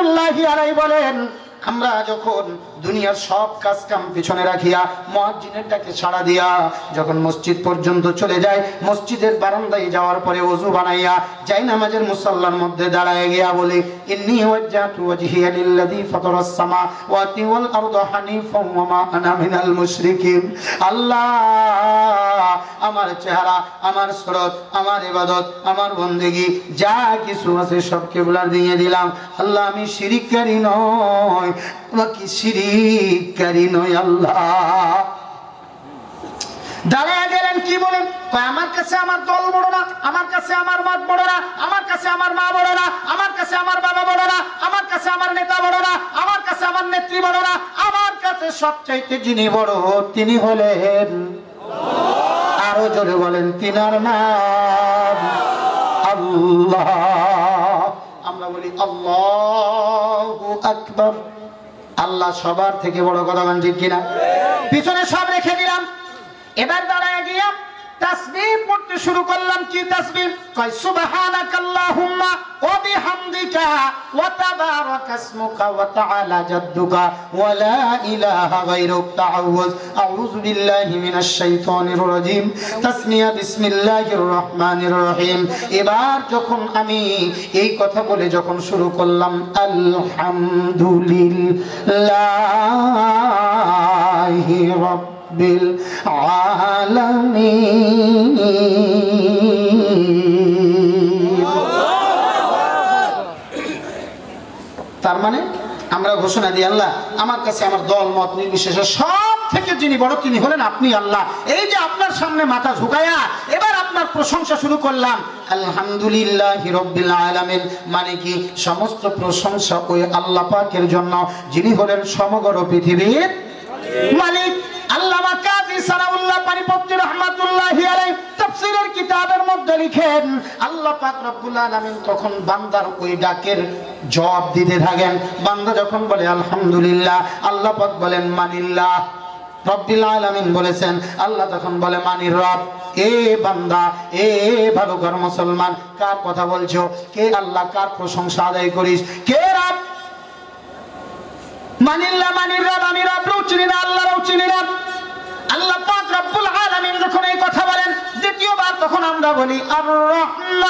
রহমাতুল্লাহি আলাইহি বলেন, আমরা যখন দুনিয়ার সব কাজ কাম পিছনে রাখিয়া মুয়াজ্জিনের ডাকে সাড়া দিয়া যখন মসজিদ পর্যন্ত চলে যায়, মসজিদের বারান্দায় যাওয়ার পরে ওযু বানাইয়া যাই নামাজের মুসাল্লার মধ্যে দাঁড়ায় গিয়া বলি, ইন্নী ওয়াজ্জাহতু ওয়াজহিয়া লিল্লাযী ফাতারাস সামাওয়াতি ওয়াল আরদা হানিফান ওয়া মা আনা মিনাল মুশরিকিন। আল্লাহ, আমার চেহারা, আমার সুরত, আমার ইবাদত, আমার বন্দেগী যা কিছু আছে সব কিবলার দিয়ে দিলাম। আল্লাহ, আমি শিরিককারী নই, বাকি শিরিককারী নই। আল্লাহ দাঁড়ায় গেলেন, কি বলেন? আমার কাছে আমার দল বড় না, আমার কাছে আমার মত বড় না, আমার কাছে আমার মা বড় না, আমার কাছে আমার বাবা বড় না, আমার কাছে আমার নেতা বড় না, আমার কাছে আমার নেত্রী বড় না, আমার কাছে সবচাইতে যিনি বড় তিনি হলেন, আরো জোরে বলেন, তিনার নাম আল্লাহ। আমরা বলি আল্লাহু আকবার। আল্লাহ সবার থেকে বড়, কথা বলেন ঠিক কিনা? পিছনে সব রেখে দিলাম, এবার দাঁড়ায় গিয়া তাসবিহ পড়তে শুরু করলাম। কি তাসবিহ? কয় সুবহানাকাল্লাহুম্মা ওয়া বিহামদিকা ওয়া তাবারাকা ইসমুকা ওয়া তাআলা জাদ্দুকা ওয়া লা ইলাহা গায়রুক। তাআউযু আউযু বিল্লাহি মিনাশ শাইতানির রাজীম। তাসমিয়া বিসমিল্লাহির রহমানির রহিম। এবার যখন আমি এই কথা বলে যখন শুরু করলাম আলহামদুলিল্লাহি রাব্বিল আলামিন, তার মানে আমরা ঘোষণা দিই, আল্লাহ আমার কাছে আমার দল মত নির্বিশেষে সব থেকে যিনি বড় তিনি হলেন আপনি আল্লাহ। এই যে আপনার সামনে মাথা ঝুঁকায়া এবার আপনার প্রশংসা শুরু করলাম, আলহামদুলিল্লাহি রাব্বিল আলামিন। মানে কি? সমস্ত প্রশংসা ওই আল্লাহ পাকের জন্য যিনি হলেন সমগ্র পৃথিবীর মালিক। আল্লামা কাজী সানাউল্লাহ পানিপত্তি রাহমাতুল্লাহি আলাইহি তাফসীরের কিতাবের মধ্যে লিখেন, আল্লাহ পাক রব্বুল আলামিন তখন বান্দার ওই ডাকের জবাব দিতে থাকেন। বান্দা যখন বলে আলহামদুলিল্লাহ, আল্লাহ পাক বলেন মানিল্লাহ। রব্বুল আলামিন বলেছেন, আল্লাহ তখন বলে মানির রব। এ বান্দা, এ ভালো ঘর মুসলমান, কার কথা বলছো? কে আল্লাহ? কার প্রশংসা আদায় করিস? কে রব? মানিল্লাহ, মানির রব। আমি রবও চিনি না, আল্লাহও চিনি না। আল্লাহ পাক রব্বুল আলামিন যখন এই কথা বলেন দ্বিতীয়বার, তখন আমরা বলি আর রহমানির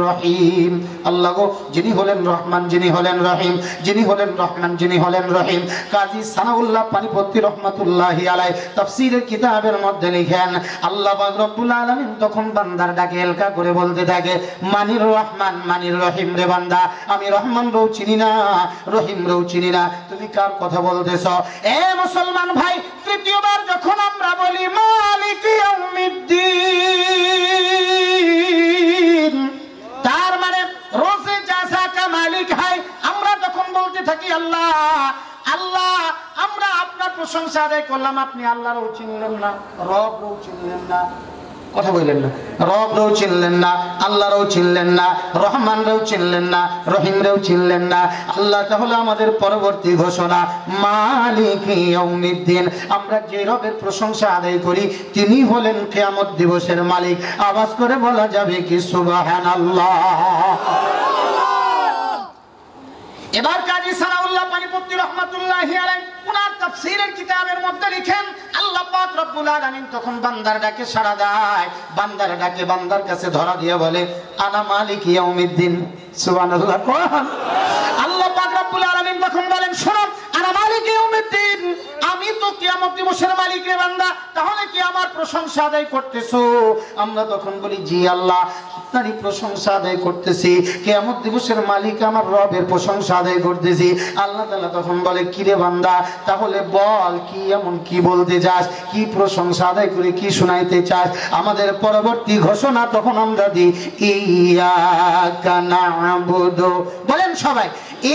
রহিম। আল্লাহ গো, যিনি হলেন রহমান, যিনি হলেন রহিম, যিনি হলেন রহমান, যিনি হলেন রহিম। কাজী সানাউল্লাহ পানিপত্তি রহমাতুল্লাহি আলাইহি তাফসীরের কিতাবের মধ্যে লিখেন, আল্লাহ পাক রব্বুল আলামিন তখন বান্দার ডাকে এলকা করে বলতে থাকে, মানির রহমান, মানির রহিম। রে বান্দা, আমি রহমান রও চিনি না, রহিম রও চিনি না, তুমি কার কথা বলতেছ? এ মুসলমান ভাই, তৃতীয়বার যখন আমরা বলি মালিক ইয়াউমিদ্দিন, তার মানে রোজে জাযা কা মালিক হায়। আমরা যখন বলতে থাকি আল্লাহ আল্লাহ, আমরা আপনার প্রশংসা আদায় করলাম, আপনি আল্লাহরও চিনলেন না, রবও চিনলেন না, কথা বললেন না, রবও চিনলেন না, আল্লাহরও চিনলেন না, রহমানরাও চিনলেন না, রহিমরাও চিনলেন না। আল্লাহ তাহলে আমাদের পরবর্তী ঘোষণা মালিক ইয়াউমিদ্দিন। আমরা যে রবের প্রশংসা আদায় করি তিনি হলেন কিয়ামত দিবসের মালিক। আওয়াজ করে বলা যাবে কি সুবহানাল্লাহ। এবার কাজী সানাউল্লাহ পানিপত্তি রাহমাতুল্লাহি আলাইহি উনার তাফসীরের কিতাবের মধ্যে লিখেন, আল্লাহ পাক রব্বুল আলামিন তখন বান্দার ডাকে সাড়া দেয়, বান্দার ডাকে বান্দার কাছে ধরা দিয়ে বলে আনা মালিক ইয়াউমিদ্দিন। সুবহানাল্লাহ। আল্লাহ পাক রব্বুল আলামিন তখন বলেন, শোনো, আনা মালিক ইয়াউমিদ্দিন, আমি তো কিয়ামত দিবসের মালিক। রে বান্দা, তাহলে কি আমার প্রশংসা আদায় করতেছো? আমরা তখন বলি জি আল্লাহ, আপনারই প্রশংসা আদায় করতেছি, কিয়ামত দিবসের মালিক আমার রবের প্রশংসা আদায় করতেছি। আল্লাহ তাআলা তখন বলে, কি রে বান্দা, তাহলে বল কি এমন কি বলতে চাস, কি প্রশংসা আদায় করে কি শোনাইতে চাস? আমাদের পরবর্তী ঘোষণা তখন আমরা দিই ইয়াকা না'বুদু। বলেন সবাই,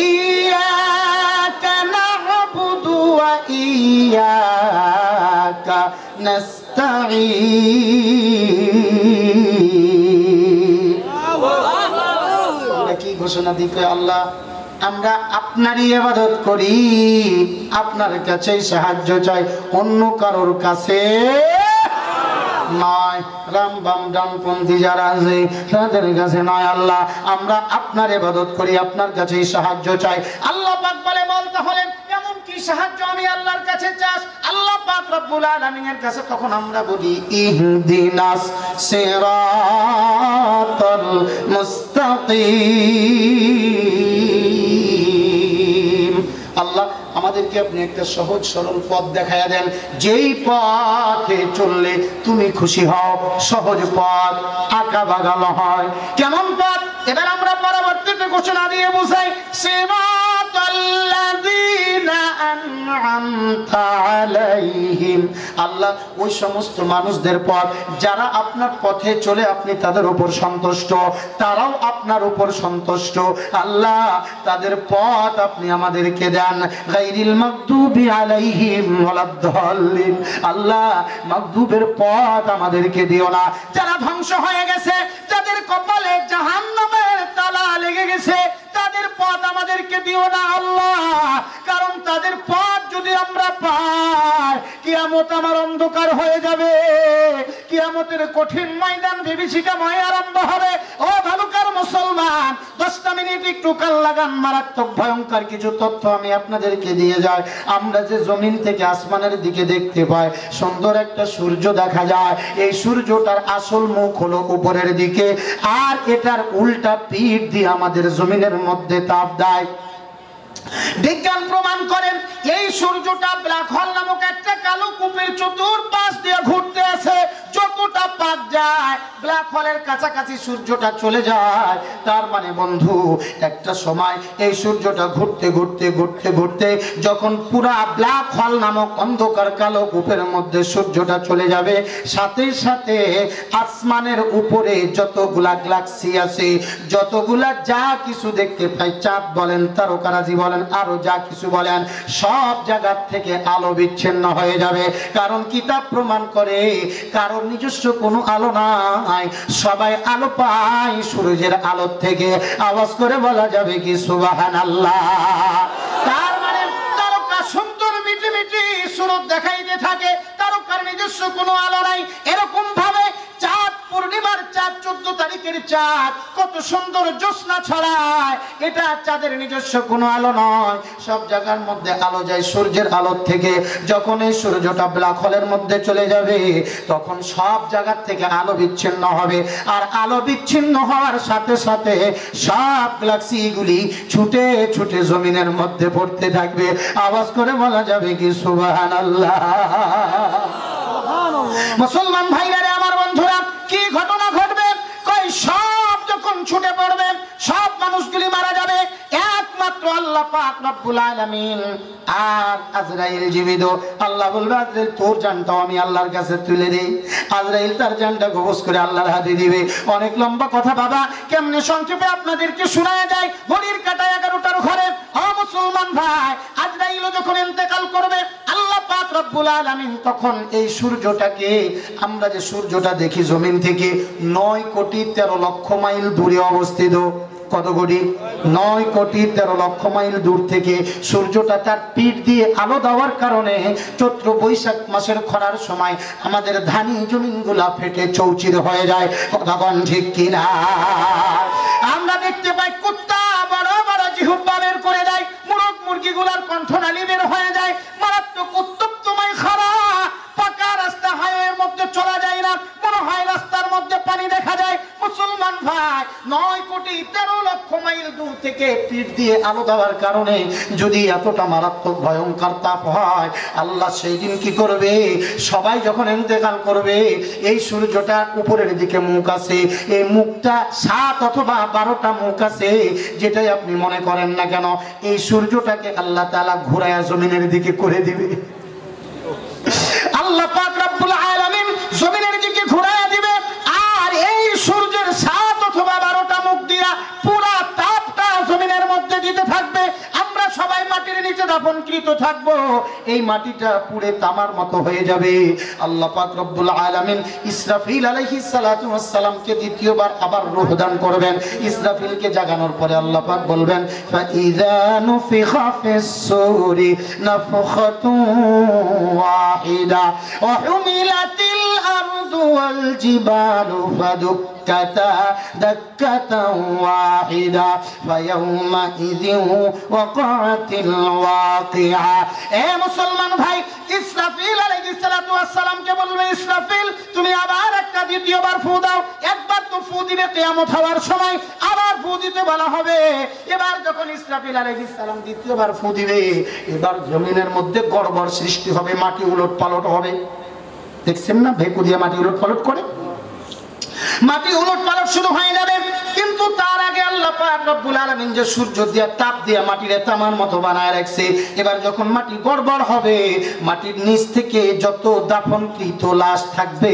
ইয়াকা না'বুদু ওয়া ইয়াকা নাস্তাঈন। আমরা কি ঘোষণা দিই? আল্লাহ, আমরা আপনারই ইবাদত করি, আপনার কাছেই সাহায্য চাই, অন্য কারোর কাছে নয়, রামবাম ডানপন্থী যারা আছে তাদের কাছে নয় আল্লাহ। আমরা আপনার ইবাদত করি, আপনার কাছেই সাহায্য চাই। আল্লাহ পাক বলে বলতে হলেন এমন কি সাহায্য আমি আল্লাহর কাছে চাস? আল্লাহ পাক রব্বুল আলামিনের কাছে তখন আমরা বলি ইহদিনাস সিরাতাল মুস্তাকিম। আল্লাহ আমাদেরকে আপনি একটা সহজ সরল পথ দেখায়া দেন, যেই পথে চললে তুমি খুশি হও। সহজ পথ, আঁকা বাগানো হয়। কেমন পথ? এবার আমরা পরবর্তীতে ঘোষণা দিয়ে বুঝাই, সিরাতাল্লাযীনা আন'আমতা আলাইহিম। আল্লাহ ওই সমস্ত মানুষদের পথ যারা আপনার পথে চলে আপনি তাদের উপর সন্তুষ্ট, তারাও আপনার উপর সন্তুষ্ট। আল্লাহ তাদের পথ আপনি আমাদেরকে দেন। গায়রিল মাগদুবি আলাইহিম ওয়ালাদ-দাল্লিন। আল্লাহ মাগদুবের পথ আমাদেরকে দিও না। যারা ধ্বংস হয়ে গেছে, যাদের কপালে জাহান্নামের তালা লেগে গেছে, তাদের পথ আমাদেরকে দিও না আল্লাহ। কারণ তাদের পথ যদি আমরা পাই, কিয়ামত আমার অন্ধকার হয়ে যাবে। কিয়ামতের কঠিন ময়দান বিভীষিকাময় আরম্ভ হবে। ও ভালুকার মুসলমান, 10টা মিনিট একটু কাল লাগান। মারাত্মক ভয়ঙ্কর কিছু তথ্য আমি আপনাদেরকে দিয়ে যাই। আমরা যে জমিন থেকে আসমানের দিকে দেখতে পাই, সুন্দর একটা সূর্য দেখা যায়। এই সূর্যটার আসল মুখ হলো উপরের দিকে, আর এটার উল্টা পিঠ দিয়ে আমাদের জমিনের মধ্যে তাপ দেয়। বিজ্ঞান প্রমাণ করেন এই সূর্যটা ব্ল্যাক হোল নামক একটা কালো কূপের চতুর্পাশ দিয়ে ঘুরতে আছে। যতটা পাক যায় ব্ল্যাক হোলের কাছাকাছি সূর্যটা চলে যায়। তার মানে বন্ধু, একটা সময় এই সূর্যটা ঘুরতে ঘুরতে ঘুরতে ঘুরতে যখন পুরা ব্ল্যাক হোল নামক অন্ধকার কালো কূপের মধ্যে সূর্যটা চলে যাবে, সাথে সাথে আসমানের উপরে যতগুলা গ্যালাক্সি আছে, যতগুলা যা কিছু দেখতে পাই, চাঁদ বলেন, তারকারাজি বলেন, আরো যা কিছু বলেন, সব জায়গা থেকে আলো বিচ্ছিন্ন হয়ে যাবে। কারণ কিতাব প্রমাণ করে কারোর নিজস্ব কোনো আলো নাই, সবাই আলো পায় সূর্যের আলো থেকে। আওয়াজ করে বলা যাবে কি সুবহানাল্লাহ। তার মানে তারকা সুন্দর মিটি মিটি সুরত দেখাইতে থাকে, তারকার নিজস্ব কোনো আলো নাই। এরকম ভাবে চাঁদ, পূর্ণিমার চাঁদ, 14 তারিখের চাঁদ কত সুন্দর জ্যোৎস্না ছড়ায়, এটা চাঁদের নিজস্ব কোনো আলো নয়। সব জায়গার মধ্যে আলো যায় সূর্যের আলো থেকে। যখন এই সূর্যটা ব্ল্যাক হোলের মধ্যে চলে যাবে, তখন সব জায়গার থেকে আলো বিচ্ছিন্ন হবে। আর আলো বিচ্ছিন্ন হওয়ার সাথে সাথে সব গ্যালাক্সিগুলি ছুটে ছুটে জমিনের মধ্যে পড়তে থাকবে। আওয়াজ করে বলা যাবে কি সুবহানাল্লাহ। মুসলমান ভাইরা রে, আমার বন্ধুরা, কি ঘটনা ঘটবে? কই সব যখন ছুটে পড়বে, সব মানুষগুলি মারা যাবে, একমাত্র আল্লাহ পাক রব্বুল আলামিন আর আজরাইল জীবিত। আল্লাহ বলবে, আজরাইল তোর জানটাও আমি আল্লাহর কাছে তুলে দেই। আজরাইল তার জানটা কবজ করে আল্লাহর হাতে দিবে। অনেক লম্বা কথা বাবা, কেমনে সংক্ষেপে আপনাদেরকে শোনায় যায়। ঘড়ির কাঁটা 11টার ঘরে। ও মুসলমান ভাই, আজরাইল যখন ইন্তেকাল করবে, আল্লাহ পাক রব্বুল আলামিন তখন এই সূর্যটাকে, আমরা যে সূর্যটা দেখি জমিন থেকে 9,13,00,000 মাইল দূরে অবস্থিত। কত কোটি? 9,13,00,000 মাইল দূর থেকে সূর্যটা তার পিঠ দিয়ে আলো দেওয়ার কারণে চৈত্র বৈশাখ মাসের খরার সময় আমাদের ধানি জমিনগুলা ফেটে চৌচির হয়ে যায়। কথা কোন ঠিক কিনা? আমরা দেখতে পাই কুত্তা বড় বড় জিহ্বা বের করে দেয়, মুরগ মুরগিগুলার কণ্ঠনালী বের হয়ে যায়। মারাত্মক উত্তপ্তময় খরা, পাকা রাস্তা হাইওয়ের মধ্যে চলা যায় না, মনে হয় রাস্তার মধ্যে পানি দেখা যায়। মুসলমান ভাই, 9,13,00,000 মাইল দূর থেকে পিঠ দিয়ে আলো দেওয়ার কারণে যদি এতটা মারাত্মক ভয়ঙ্কর তাপ হয়, আল্লাহ সেই দিন কি করবে? সবাই যখন ইন্তেকাল করবে, এই সূর্যটা উপরের দিকে মুখ আছে, এই মুখটা 7 অথবা 12টা মুখ আছে, যেটাই আপনি মনে করেন না কেন, এই সূর্যটাকে আল্লাহ তাআলা ঘুরায়া জমিনের দিকে করে দিবে। আল্লাহ পাক রব্বুল আলামিন জমিনের দিকে ঘুরায়া দিবে, আর এই সূর্যের 7 অথবা 12টা মুখ দিয়া পুরা তাপটা জমিনের মধ্যে দিতে থাকবে। আমরা সবাই মাটির নিচে দাফনকৃত থাকবো, এই মাটিটা পুড়ে তামার মতো হয়ে যাবে। আল্লাহ পাক রব্বুল আলামিন ইসরাফিল আলাইহিস সালাতু ওয়াস সালামকে দ্বিতীয়বার আবার রূহ দান করবেন। ইসরাফিলকে জাগানোর পরে আল্লাহ পাক বলবেন, ফাইযা নুফিখা ফিস সূরি নাফখাতুন ওয়াহিদা ওয়া হুমিলাতিল আরদু ওয়াল জিবালু ফাদুক্কাতা দাক্কাতান ওয়াহিদা ফায়াউমা ইযিন ওয়াকাতিল ওয়াকিআ। এ মুসলমান ভাই, ইসরাফিল আলাইহিস সালাতু ওয়াস সালামকে বলবে, ইসরাফিল তুমি আবার একটা দ্বিতীয়বার ফু দাও। একবার তো ফু দিবে কিয়ামত হওয়ার সময়, আবার ফু দিতে বলা হবে। এবার যখন ইসরাফিল আলাইহিস সালাম দ্বিতীয়বার ফু দিবে, এবার জমিনের মধ্যে গড়বড় সৃষ্টি হবে, মাটি উলটপালট হবে। দেখছেন না ভেকু দিয়ে মাটি উলটপালট করে? মাটি উলটপালট শুরু হয়ে যাবে। কিন্তু তার আগে আল্লাহ পাক রব্বুল আলামিন যে সূর্য দিয়ে তাপ দিয়ে মাটিরে তামার মতো বানায় রাখছে, এবার যখন মাটি গড়বড় হবে, মাটির নিচ থেকে যত দাফনকৃত লাশ থাকবে,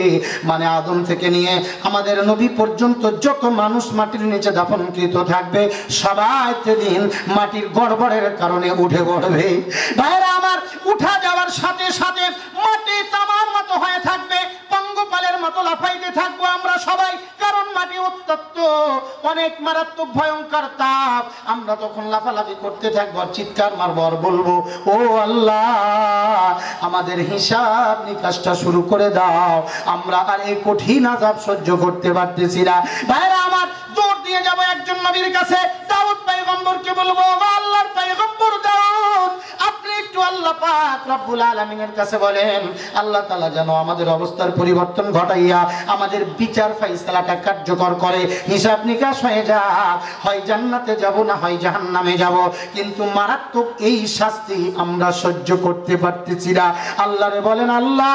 মানে আদম থেকে নিয়ে আমাদের নবী পর্যন্ত যত মানুষ মাটির নিচে দাফনকৃত থাকবে, সবাই সেদিন মাটির গড়বড়ের কারণে উঠে পড়বে। ভাইরা আমার, উঠা যাওয়ার সাথে সাথে মাটি তামার মতো হয়ে থাকবে, পঙ্গপালের মতো লাফাইতে থাকবো আমরা সবাই, কারণ মাটি উত্তপ্ত, অনেক মারাত্মক ভয়ঙ্কর তাপ। আমরা তখন লাফালাফি করতে থাকবো, চিৎকার মারবো আর বলবো, ও আল্লাহ আমাদের হিসাব নিকাশটা শুরু করে দাও, আমরা আর এই কঠিন আযাব সহ্য করতে পারতেছি না। ভাইরা আমার, দৌড় দিয়ে যাব একজন নবীর কাছে, দাউদ পয়গম্বরকে বলবো, ও আল্লাহর পয়গম্বর দাউদ, আপনি একটু আল্লাহ পাক রব্বুল আলামিনের কাছে বলেন, আল্লাহ তাআলা যেন আমাদের অবস্থার পরিবর্তন ঘটাইয়া আমাদের বিচার ফাইসালাটা কার্যকর করে, হিসাব নিকাশ হয়ে যাক, হয় জান্নাতে যাব না হয় জাহান্নামে যাব, কিন্তু মারাত্মক এই শাস্তি আমরা সহ্য করতে পারতেছি না। আল্লাহরে বলেন, আল্লাহ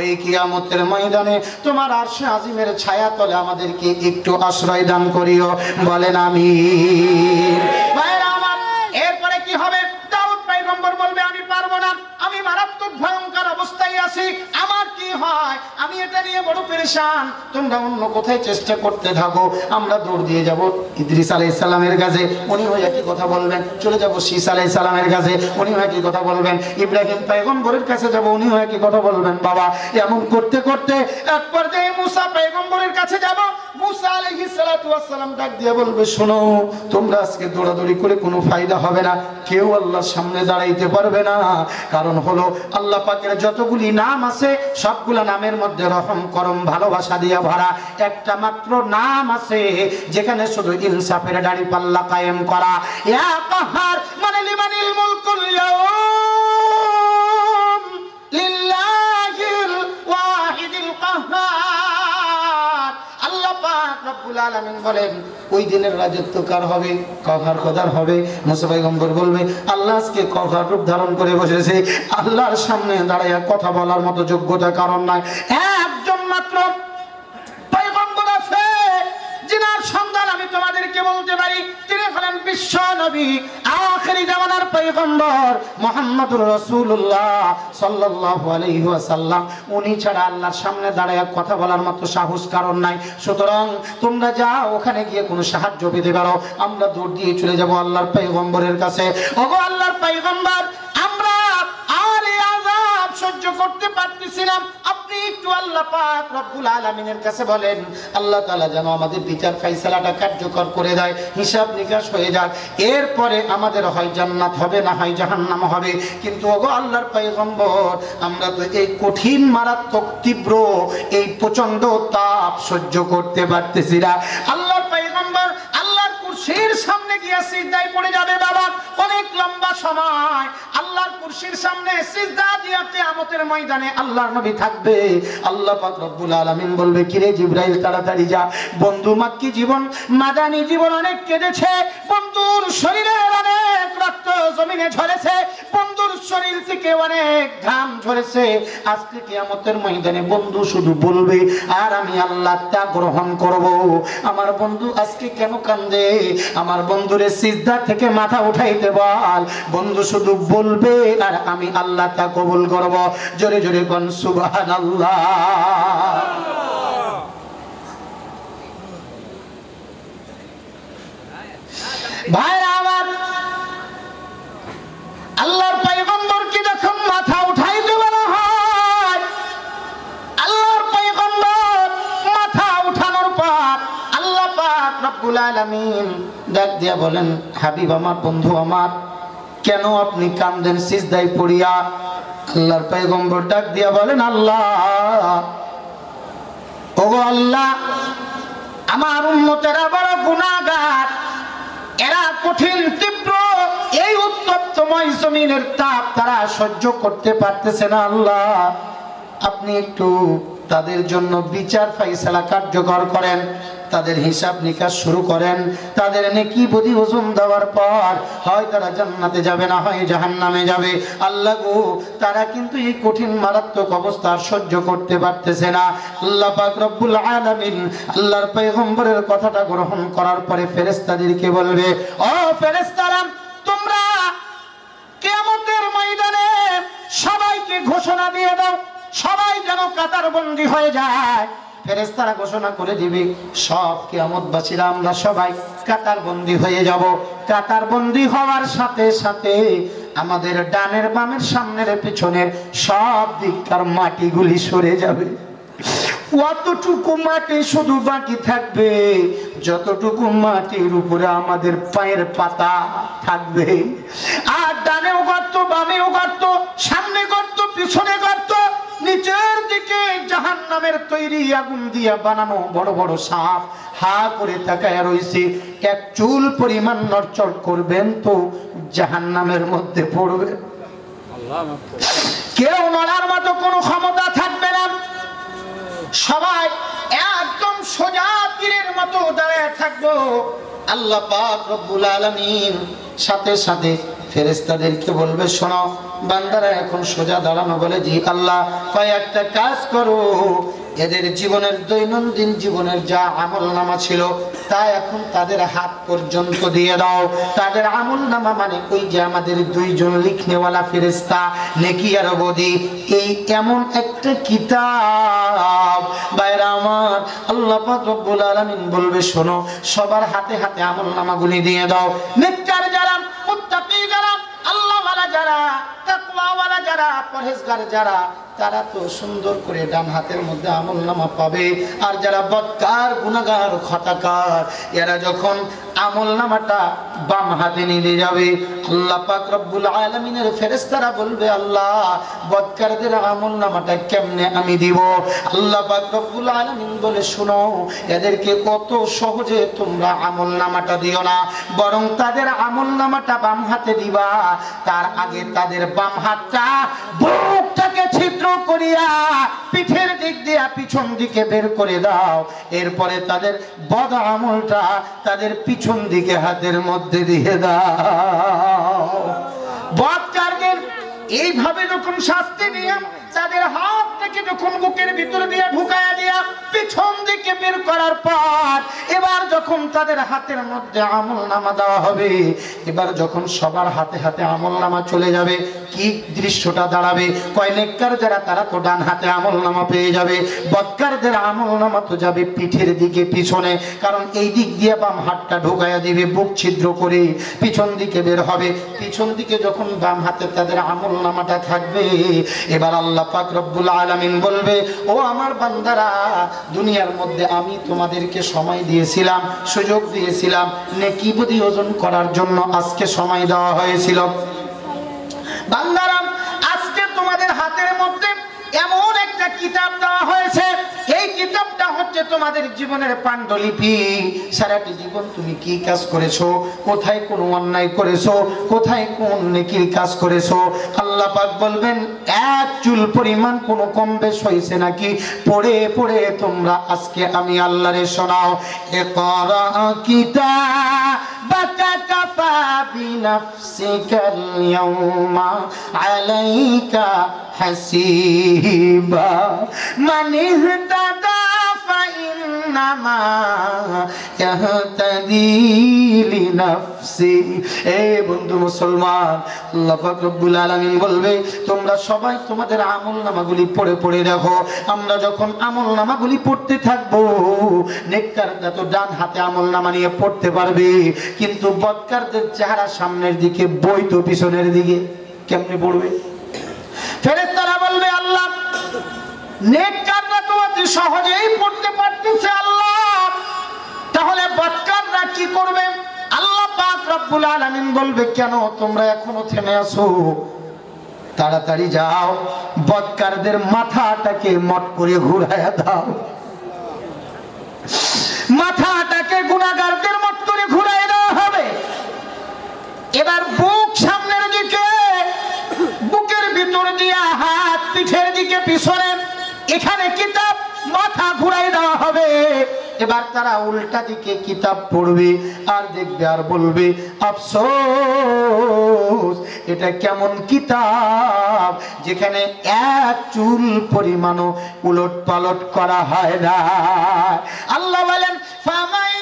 এই কিয়ামতের ময়দানে তোমার আরশে আজিমের ছায়া তলে আমাদেরকে একটু আশ্রয় দান করিও, বলেন আমিন। ভাইরা আমার, এরপরে কি হবে? দাউদ পয়গম্বর বলবে, আমি পারবো না, আমি মারাত্মক ভয়ঙ্কর অবস্থায় আছি, আমার কি হয়, আমি এটা নিয়ে বড় পেরেশান, তোমরা অন্য কোথায় চেষ্টা করতে থাকো। আমরা দৌড় দিয়ে যাব ইদ্রিস আলাইহিস সালামের কাছে, উনি হয়ে একই কথা বলবেন। চলে যাব শীস আলাইহিস সালামের কাছে, উনি হয়ে একই কথা বলবেন। ইব্রাহিম পয়গম্বরের কাছে যাব, উনি হয়ে একই কথা বলবেন। বাবা, এমন করতে করতে এক পর্যায়ে মুসা পয়গম্বরের কাছে যাব। মুসা আলাইহিস সালাতু ওয়াস সালাম ডাক দিয়ে বলবে, শোনো, তোমরা আজকে দৌড়াদৌড়ি করে কোনো ফায়দা হবে না, কেউ আল্লাহর সামনে দাঁড়াইতে পারবে না। কারণ হলো আল্লাহ পাকের যতগুলি নাম আছে, সবগুলা নামের মধ্যে রহম করম ভালোবাসা দিয়ে ভরা। একটা মাত্র নাম আছে যেখানে শুধু ইনসাফের দাড়ি পাল্লা কায়েম করা। ইয়া কাহার, মানে লিমানিল মুলকুল ইয়াউম লিল্লাহিল ওয়াহিদিল কাহ্হার। আল্লাহ পাক রব্বুল আলামিন বলেন, ওই দিনের রাজত্ব কার হবে? কভার খোদার হবে। মুসা পয়গম্বর বলবে, আল্লাহ আজকে কভার রূপ ধারণ করে বসেছে, আল্লাহর সামনে দাঁড়াইয়া কথা বলার মতো যোগ্যতা কারণ নাই। একজন মাত্র পয়গম্বর আছে যিনার সন্ধান আমি তোমাদেরকে বলতে পারি, তিনি হলেন বিশ্ব নবী, আখিরি জামানার পয়গম্বর মুহাম্মদুর রাসূলুল্লাহ সাল্লাল্লাহু আলাইহি ওয়াসাল্লাম। উনি ছাড়া আল্লাহর সামনে দাঁড়ায় কথা বলার মতো সাহস কারণ নাই। সুতরাং তোমরা যাও, ওখানে গিয়ে কোনো সাহায্য পেতে পারো। আমরা দৌড় দিয়ে চলে যাব আল্লাহর পয়গম্বরের কাছে। ওগো আল্লাহর পয়গম্বর, আমরা আর এই আযাব সহ্য করতে পারতেছি না, আপনি একটু আল্লাহ পাক রব্বুল আলামিনের কাছে বলেন, আল্লাহ তাআলা যেন আমাদের বিচার ফাইসালাটা কার্যকর করে দেয়, হিসাব নিকাশ হয়ে যাক, এরপরে আমাদের হয় জান্নাত হবে না হয় জাহান্নাম হবে। কিন্তু ওগো আল্লাহর পয়গম্বর, আমরা তো এই কঠিন মারাত্মক তীব্র এই প্রচন্ড তাপ সহ্য করতে পারতেছি না। আল্লাহর পয়গম্বর আল্লাহর কুরসির সামনে গিয়ে সিজদায় পড়ে যাবে। বাবা, অনেক লম্বা সময় আল্লাহর কুরসির সামনে সিজদা দিয়ে কিয়ামতের ময়দানে আল্লাহর নবী থাকবে। আল্লাহ পাক রব্বুল আলামিন বলবে, কিরে জিবরাইল, তাড়াতাড়ি যা, বন্ধু মাক্কি জীবন মাদানী জীবন অনেক কেঁদেছে, বন্ধুর শরীরের অনেক রক্ত জমিনে ঝরেছে, বন্ধুর শরীর থেকে অনেক ঘাম ঝরেছে। আজকে কিয়ামতের ময়দানে বন্ধু শুধু বলবে আর আমি আল্লাহ তা গ্রহণ করব। আমার বন্ধু আজকে কেন কান্দে? আমার বন্ধুরে সিজদা থেকে মাথা উঠাইতে বল, বন্ধু শুধু বলবে আর আমি আল্লাহ তা কবুল করব। জোরে জোরে কোন সুবহানাল্লাহ। ভাইরা আমার, আল্লাহর পয়গম্বরকে যখন মাথা উঠাইতে বলা হয়, আল্লাহর পয়গম্বর মাথা উঠানোর পর আল্লাহ পাক রব্বুল আলামিন ডাক দিয়া বলেন, হাবিব আমার, বন্ধু আমার, কেন আপনি কান্দেন সিজদায় পড়িয়া? আল্লাহর পয়গম্বর ডাক দিয়া বলেন, আল্লাহ, ওগো আল্লাহ, আমার উম্মতেরা বড় গুনাহগার, এরা কঠিন তীব্র এই উত্তপ্তময় জমিনের তাপ তারা সহ্য করতে পারতেছে না। আল্লাহ, আপনি একটু তাদের জন্য বিচার ফাইসালা কার্যকর করেন, তাদের হিসাব নিকাশ শুরু করেন। তাদের নেকি বদি ওজন দেওয়ার পর হয় তারা জান্নাতে যাবে, না হয় জাহান্নামে যাবে। আল্লাহ গো, তারা কিন্তু এই কঠিন মারাত্মক অবস্থা সহ্য করতে পারতেছে না। আল্লাহ পাক রব্বুল আলামিন আল্লাহর পয়গম্বরের কথাটা গ্রহণ করার পরে ফেরেশতাদেরকে বলবে, ও ফেরেশতারা, তোমরা কিয়ামতের ময়দানে সবাইকে ঘোষণা দিয়ে দাও, সবাই যেন কাতারবন্দি হয়ে যায়। ফেরেশতারা ঘোষণা করে দিবে, সব কিয়ামতবাসীরা আমরা সবাই কাতারবন্দি হয়ে যাব। কাতারবন্দি হওয়ার সাথে সাথে আমাদের ডানের বামের সামনের পিছনের সব দিককার মাটিগুলি সরে যাবে। অতটুকু মাটি শুধু বাকি থাকবে যতটুকু মাটির উপরে আমাদের পায়ের পাতা থাকবে। আর ডানেও গর্ত, বামেও গর্ত, সামনে গর্ত, পিছনে গর্ত, নিচের দিকে জাহান্নামের তৈরি আগুন দিয়া বানানো বড় বড় সাপ হা করে তাকায় রইছে। এক চুল পরিমাণ নড়চড় করবেন তো জাহান্নামের মধ্যে পড়বে। কেউ নড়ার মতো কোনো ক্ষমতা থাকবে না। সবাই একদম সোজা তীরের মতো দাঁড়ায় থাকবো। আল্লাহ পাক রব্বুল আলামিন সাথে সাথে ফেরেশতাদেরকে বলবে, শোনো বান্দারা এখন সোজা দাঁড়ানো বলে, জি আল্লাহ, কয়েকটা কাজ করো। এদের জীবনের দৈনন্দিন জীবনের যা আমলনামা ছিল তা এখন তাদের হাত পর্যন্ত দিয়ে দাও। তাদের আমলনামা মানে ওই যে আমাদের দুইজন লিখনেওয়ালা ফেরেশতা, নেকি আর বদি, এই এমন একটা কিতাব। বাইরে আমার, আল্লাহ পাক রব্বুল আলামিন বলবে, শোনো সবার হাতে হাতে আমলনামাগুলি দিয়ে দাও। নেককার যারা, মুত্তাকি যারা, আল্লাহওয়ালা যারা, তাকওয়াওয়ালা যারা, পরহেজগার যারা, তারা তো সুন্দর করে ডান হাতের মধ্যে আমলনামা পাবে। আর যারা বদকার, গুনাহগার, খতাকার, এরা যখন আমলনামাটা বাম হাতে নিয়ে যাবে, আল্লাহ পাক রব্বুল আলামিনের ফেরেশতারা বলবে, আল্লাহ, বদকারদের আমলনামাটা কেমনে আমি দিব? আল্লাহ পাক রব্বুল আলামিন বলে, শুনো, এদেরকে কত সহজে তোমরা আমলনামাটা দিও না, বরং তাদের আমলনামাটা বাম হাতে দিবা। তার আগে তাদের বাম হাতটা বুকটাকে ছিদ্র করিয়া পিঠের দিক দিয়া পিছন দিকে বের করে দাও। এরপরে তাদের বদ আমলটা তাদের পিছন দিকে হাতের মধ্যে দিয়ে দাও। বদকারদের এইভাবে যখন শাস্তি দিয়া তাদের হাত থেকে যখন বুকের ভিতরে দিয়ে ঢুকায়া দিয়া পিছন দিকে বের করার পর এবার যখন তাদের হাতের মধ্যে আমলনামা দেওয়া হবে, এবার যখন সবার হাতে হাতে আমলনামা চলে যাবে, কি দৃশ্যটা দাঁড়াবে? কয় নেককার যারা তারা তো ডান হাতে আমলনামা পেয়ে যাবে, বদকারদের আমলনামা তো যাবে পিঠের দিকে পিছনে, কারণ এই দিক দিয়ে বাম হাতটা ঢুকায়া দিবে, বুক ছিদ্র করে পিছন দিকে বের হবে। পিছন দিকে যখন বাম হাতে তাদের আমলনামাটা থাকবে, এবার আল্লাহ পাক রব্বুল আলামিন বলবে, ও আমার বান্দারা, দুনিয়ার মধ্যে আমি তোমাদেরকে সময় দিয়েছিলাম, সুযোগ দিয়েছিলাম, নেকি বদি ওজন করার জন্য আজকে সময় দেওয়া হয়েছিল। বান্দারা, আজকে তোমাদের হাতের মধ্যে এমন একটা কিতাব দেওয়া হয়েছে, এই কিতাবটা হচ্ছে তোমাদের জীবনের পাণ্ডুলিপি। সারাটি জীবন তুমি কি কাজ করেছো, কোথায় কোন অন্যায় করেছো, কোথায় কোন নেকির কাজ করেছো, আল্লাহ পাক বলবেন এক চুল পরিমাণ কোনো কম বেশ হয়েছে নাকি? পড়ে পড়ে তোমরা আজকে আমি আল্লাহরে শোনাও। ইকরা কিতাবাকা কাফা বিনাফসিকাল ইয়াউমা আলাইকা হাসিবা মান ইহতাদা ফাইন্নামা ইয়াহতাদি লিনাফসি। এ বন্ধু মুসলমান, আল্লাহ পাক রব্বুল আলামিন বলবে, তোমরা সবাই তোমাদের আমলনামাগুলি পড়ে পড়ে দেখো। আমরা যখন আমলনামাগুলি পড়তে থাকবো, নেককাররা তো ডান হাতে আমলনামা নিয়ে পড়তে পারবে, কিন্তু বদকারদের চেহারা সামনের দিকে, বই তো পিছনের দিকে, কেমনে পড়বে? ফেরেশতারা বলবে, আল্লাহ, নেককাররা তো অতি সহজেই পড়তে পারতেছে, আল্লাহ, তাহলে বদকাররা কি করবে? আল্লাহ পাক রব্বুল আলামিন বলবে, কেন তোমরা এখনো থেমে আছো? তাড়াতাড়ি যাও, বদকারদের মাথাটাকে মট করে ঘুরাইয়া দাও, মাথাটাকে গুনাহগারদের মত করে ঘুরাই দেওয়া হবে। এবার বুক সামনের দিকে, বুকের ভিতর দিয়া হাত পিঠের দিকে পিছনে, এখানে কিতাব মাথা ঘুরাই দেওয়া হবে। এবার তারা উল্টা দিকে কিতাব পড়বে আর দেখবে আর বলবে, আফসোস, এটা কেমন কিতাব যেখানে এক চুল পরিমাণও উলট পালট করা হয় না। আল্লাহ বলেন, ফামাই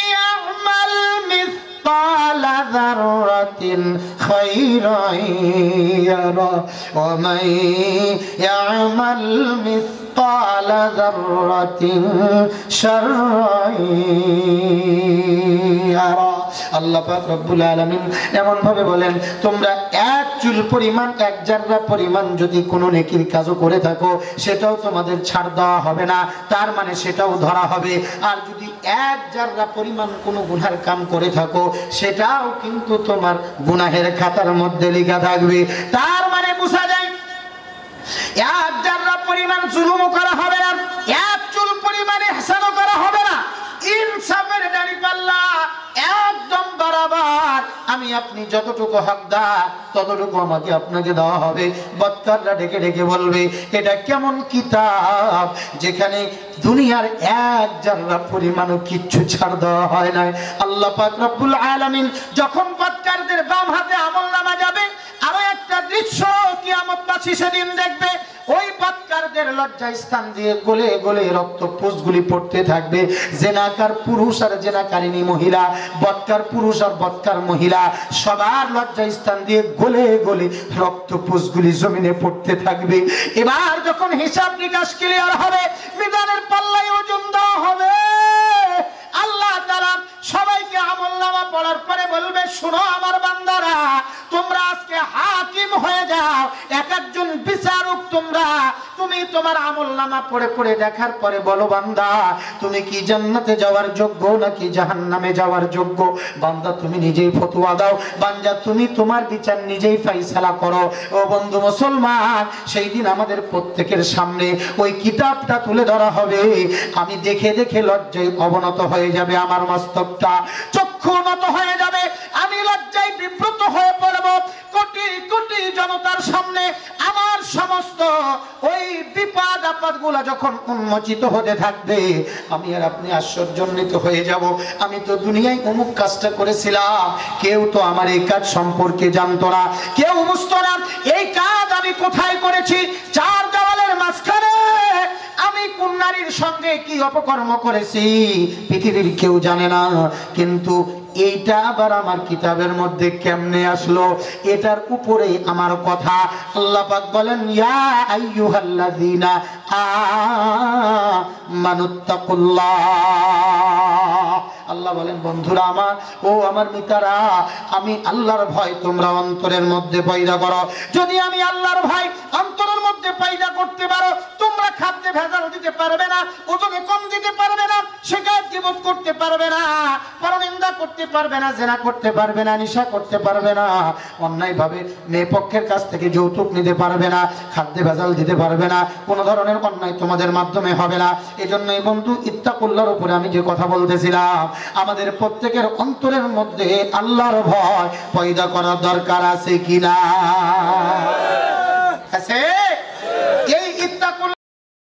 ইয়ামাল মিসকালা যাররাতিন খায়রান ইয়ারা ওয়া মান ইয়ামাল মিসকালা যাররাতিন শাররান ইয়ারা। আল্লাহ পাক রব্বুল আলামিন এমন ভাবে বলেন, তোমরা এক চুল পরিমাণ, এক জাররা পরিমাণ যদি কোনো নেকির কাজও করে থাকো, সেটাও তোমাদের ছাড় দেওয়া হবে না, তার মানে সেটাও ধরা হবে। আর যদি এক জাররা পরিমাণ কোনো গুনাহের কাম করে থাকো, সেটাও কিন্তু তোমার গুনাহের খাতার মধ্যে লেখা থাকবে। তার মানে বোঝা যায় এক জাররা পরিমাণ জুলুমও করা হবে না, এক চুল পরিমাণ ইহসানও করা হবে না। ইনসাফের দাঁড়িপাল্লা একদম বরাবর, আমি আপনি যতটুকু হকদার ততটুকু আমাকে আপনাকে দেওয়া হবে। বদকাররা ডেকে ডেকে বলবে, এটা কেমন কিতাব যেখানে দুনিয়ার এক জাররা পরিমাণও কিচ্ছু ছাড় দেওয়া হয় না। আল্লাহ পাক রব্বুল আলামিন যখন বদকারদের বাম হাতে আমলনামা যাবে, আরো একটা দৃশ্য কিয়ামতবাসী সেদিন দেখবে, ওই বদকারদের লজ্জা স্থান দিয়ে গলে গলে রক্ত পুষগুলি পড়তে থাকবে। জেনাকার পুরুষ আর জেনাকারিনী মহিলা, বদকার পুরুষ আর বদকার মহিলা, সবার লজ্জা স্থান দিয়ে গলে গলে রক্ত পুষগুলি জমিনে পড়তে থাকবে। এবার যখন হিসাব নিকাশ ক্লিয়ার হবে, মিজানের পাল্লায় ওজন দেওয়া হবে, আল্লাহ তাআলা সবাইকে আমলনামা পড়ার পরে বলবে, শোনো আমার বান্দারা, তোমরা আজকে হাকিম হয়ে যাও, এক একজন বিচারক তোমরা। তুমি তোমার আমলনামা পড়ে পড়ে দেখার পরে বলো, বান্দা তুমি কি জান্নাতে যাওয়ার যোগ্য নাকি জাহান্নামে যাওয়ার যোগ্য? বান্দা তুমি নিজেই ফতোয়া দাও, বান্দা তুমি তোমার বিচার নিজেই ফয়সালা করো। ও বন্ধু মুসলমান, সেই দিন আমাদের প্রত্যেকের সামনে ওই কিতাবটা তুলে ধরা হবে। আমি দেখে দেখে লজ্জায় অবনত হয়ে যাবে আমার মস্তকটা, চক্ষু নত হয়ে যাবে, আমি লজ্জায় বিব্রত হয়ে পড়ব। কোটি কোটি জনতার সামনে আমার সমস্ত ওই বিপদ আপদ গুলা যখন উন্মোচিত হতে থাকবে, আমি আর আপনি আশ্চর্যান্বিত হয়ে যাব। আমি তো দুনিয়ায় অমুক কাজটা করেছিলাম, কেউ তো আমার এই কাজ সম্পর্কে জানতো না, কেউ বুঝতো না এই কাজ আমি কোথায় করেছি, চার দেওয়ালের মাঝখানে আমি কোন নারীর সঙ্গে কি অপকর্ম করেছি, পৃথিবীর কেউ জানে না। কিন্তু এইটা আবার আমার কিতাবের মধ্যে কেমনে আসলো, এটার উপরে আমার কথা। আল্লাহ পাক বলেন, ইয়া আইয়ুহাল্লাযীনা আমানুত্তাকুল্লাহ। আল্লাহ বলেন, বন্ধুরা আমার, ও আমার মিতারা, আমি আল্লাহর ভয় তোমরা অন্তরের মধ্যে পয়দা করো। যদি আমি আল্লাহর ভয় অন্তরের মধ্যে পয়দা করতে পারো, তোমরা খাদ্যে ভেজাল দিতে পারবে না, ওজনে কম দিতে পারবে না, শিকায়ত গীবত করতে পারবে না, পরনিন্দা করতে পারবে না, জেনা করতে পারবে না, নেশা করতে পারবে না, অন্যায় ভাবে মেয়ে পক্ষের কাছ থেকে যৌতুক নিতে পারবে না, খাদ্যে ভেজাল দিতে পারবে না, কোন ধরনের অন্যায় তোমাদের মাধ্যমে হবে না। এজন্যই বন্ধু, ইত্তাকুল্লাহর উপরে আমি যে কথা বলতেছিলাম, আমাদের প্রত্যেকের অন্তরের মধ্যে আল্লাহর ভয় পয়দা করার দরকার আছে কিনা? আছে?